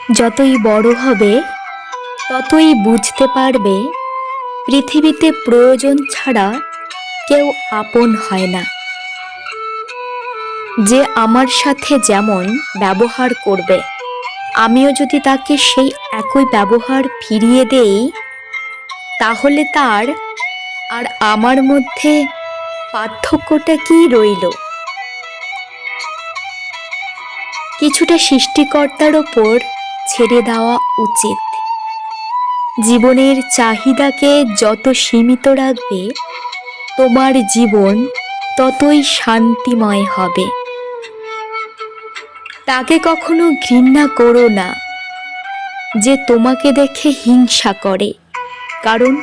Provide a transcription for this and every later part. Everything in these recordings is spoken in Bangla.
যতই বড় হবে ততই বুঝতে পারবে পৃথিবীতে প্রয়োজন ছাড়া কেউ আপন হয় না। যে আমার সাথে যেমন ব্যবহার করবে, আমিও যদি তাকে সেই একই ব্যবহার ফিরিয়ে দেই, তাহলে তার আর আমার মধ্যে পার্থক্যটা কি রইল? কিছুটা সৃষ্টিকর্তার ওপর ছেড়ে দেওয়া উচিত। জীবনের চাহিদাকে যত সীমিত রাখবে, তোমার জীবন ততই শান্তিময় হবে। তাকে কখনো ঘৃণা করো না যে তোমাকে দেখে হিংসা করে, কারণ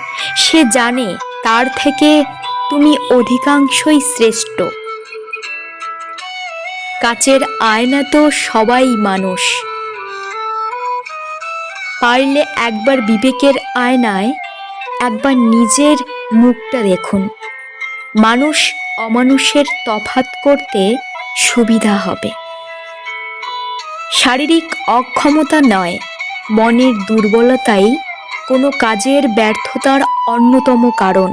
সে জানে তার থেকে তুমি অধিকাংশই শ্রেষ্ঠ। কাচের আয়না তো সবাই মানুষ। পারলে একবার বিবেকের আয়নায় একবার নিজের মুখটা দেখুন। মানুষ অমানুষের তফাৎ করতে সুবিধা হবে। শারীরিক অক্ষমতা নয়, মনের দুর্বলতাই কোনো কাজের ব্যর্থতার অন্যতম কারণ।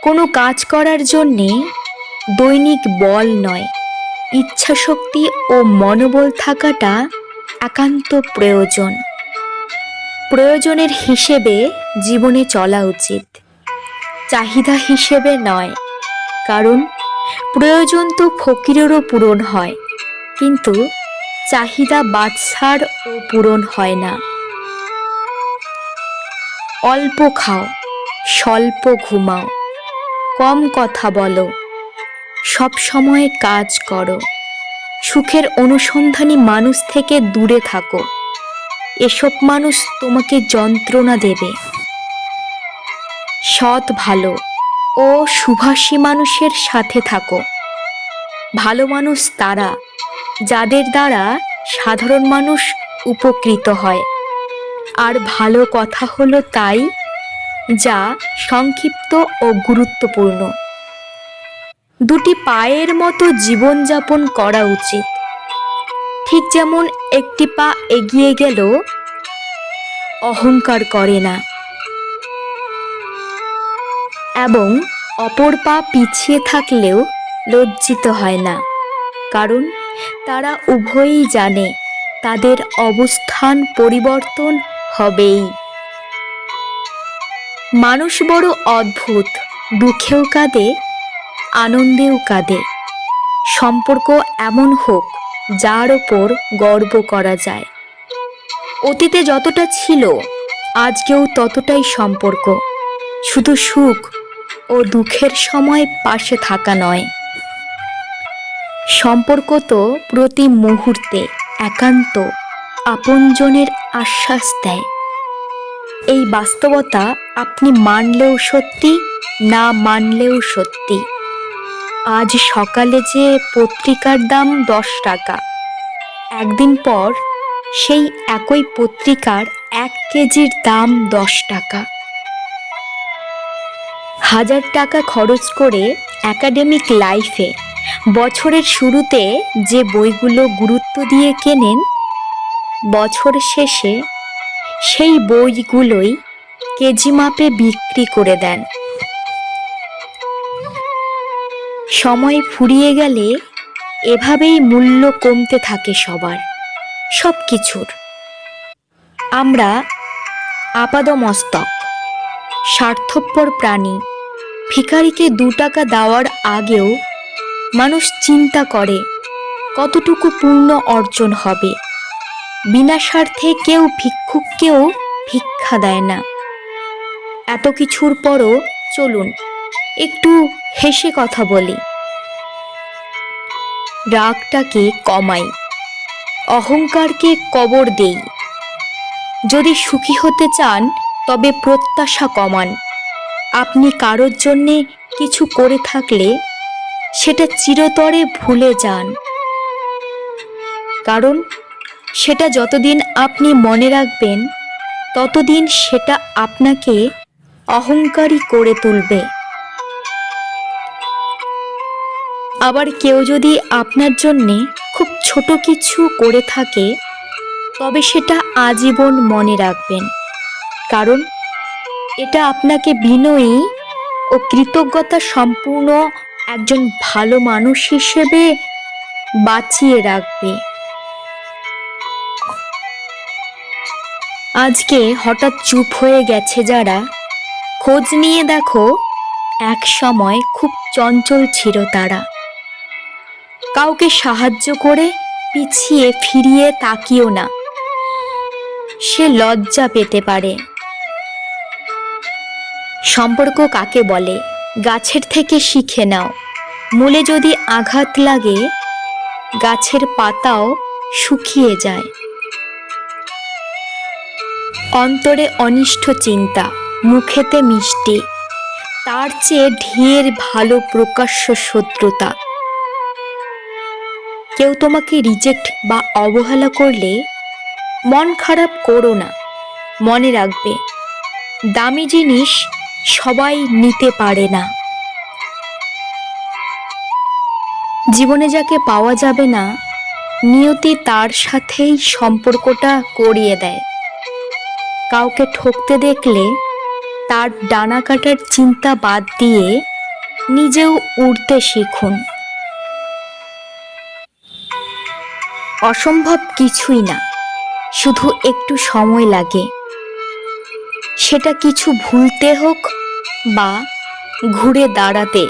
কোনো কাজ করার জন্যে দৈনিক বল নয়, ইচ্ছাশক্তি ও মনোবল থাকাটা একান্ত প্রয়োজন। প্রয়োজনের হিসেবে জীবনে চলা উচিত, চাহিদা হিসেবে নয়। কারণ প্রয়োজন তো ফকিরেরও পূরণ হয়, কিন্তু চাহিদা বাদশার ও পূরণ হয় না। অল্প খাও, স্বল্প ঘুমাও, কম কথা বলো, সব সময় কাজ করো, সুখের অনুসন্ধানী মানুষ থেকে দূরে থাকো। এসব মানুষ তোমাকে যন্ত্রণা দেবে। সৎ, ভালো ও শুভাশী মানুষের সাথে থাকো। ভালো মানুষ তারা যাদের দ্বারা সাধারণ মানুষ উপকৃত হয়। আর ভালো কথা হলো তাই যা সংক্ষিপ্ত ও গুরুত্বপূর্ণ। দুটি পায়ের মতো জীবনযাপন করা উচিত। ঠিক যেমন একটি পা এগিয়ে গেলেও অহংকার করে না, এবং অপর পা পিছিয়ে থাকলেও লজ্জিত হয় না, কারণ তারা উভয়ই জানে তাদের অবস্থান পরিবর্তন হবেই। মানুষ বড় অদ্ভুত, দুঃখেও কাঁদে, আনন্দেও কাঁদে। সম্পর্ক এমন হোক যার ওপর গর্ব করা যায়। অতীতে যতটা ছিল আজকেও ততটাই সম্পর্ক, শুধু সুখ ও দুঃখের সময় পাশে থাকা নয়। সম্পর্ক তো প্রতি মুহূর্তে একান্ত আপনজনের আশ্বাস দেয়। এই বাস্তবতা আপনি মানলেও সত্যি, না মানলেও সত্যি। আজ সকালে যে পত্রিকার দাম 10 টাকা, একদিন পর সেই একই পত্রিকার 1 কেজির দাম 10 টাকা। 1000 টাকা খরচ করে একাডেমিক লাইফে বছরের শুরুতে যে বইগুলো গুরুত্ব দিয়ে কেনেন, বছর শেষে সেই বইগুলোই কেজি মাপে বিক্রি করে দেন। সময় ফুরিয়ে গেলে এভাবেই মূল্য কমতে থাকে সবার, সব কিছুর। আমরা আপাদমস্তক, স্বার্থপর প্রাণী। ভিখারিকে 2 টাকা দেওয়ার আগেও মানুষ চিন্তা করে কতটুকু পুণ্য অর্জন হবে। বিনা স্বার্থে কেউ ভিক্ষুককেও ভিক্ষা দেয় না। এত কিছুর পরও চলুন একটু হেসে কথা বলি। রাগটাকে কমাই, অহংকারকে কবর দেই। যদি সুখী হতে চান তবে প্রত্যাশা কমান। আপনি কারোর জন্যে কিছু করে থাকলে সেটা চিরতরে ভুলে যান, কারণ সেটা যতদিন আপনি মনে রাখবেন ততদিন সেটা আপনাকে অহংকারী করে তুলবে। আবার কেউ যদি আপনার জন্যে খুব ছোট কিছু করে থাকে, তবে সেটা আজীবন মনে রাখবেন, কারণ এটা আপনাকে বিনয়ী ও কৃতজ্ঞতা সম্পূর্ণ একজন ভালো মানুষ হিসেবে বাঁচিয়ে রাখবে। আজকে হঠাৎ চুপ হয়ে গেছে যারা, খোঁজ নিয়ে দেখো এক সময় খুব চঞ্চল ছিল তারা। কাউকে সাহায্য করে পিছিয়ে ফিরিয়ে তাকিও না, সে লজ্জা পেতে পারে। সম্পর্ক কাকে বলে গাছের থেকে শিখে নাও, মূলে যদি আঘাত লাগে গাছের পাতাও শুকিয়ে যায়। অন্তরে অনিষ্ট চিন্তা, মুখেতে মিষ্টি, তার চেয়ে ঢের ভালো প্রকাশ্য শত্রুতা। কেউ তোমাকে রিজেক্ট বা অবহেলা করলে মন খারাপ করো না, মনে রাখবে দামি জিনিস সবাই নিতে পারে না। জীবনে যাকে পাওয়া যাবে না, নিয়তি তার সাথেই সম্পর্কটা করিয়ে দেয়। কাউকে ঠকতে দেখলে তার ডানা কাটার চিন্তা বাদ দিয়ে নিজেও উড়তে শিখুন। অসম্ভব কিছুই না, শুধু একটু সময় লাগে, সেটা কিছু ভুলতে হোক বা ঘুরে দাঁড়াতে।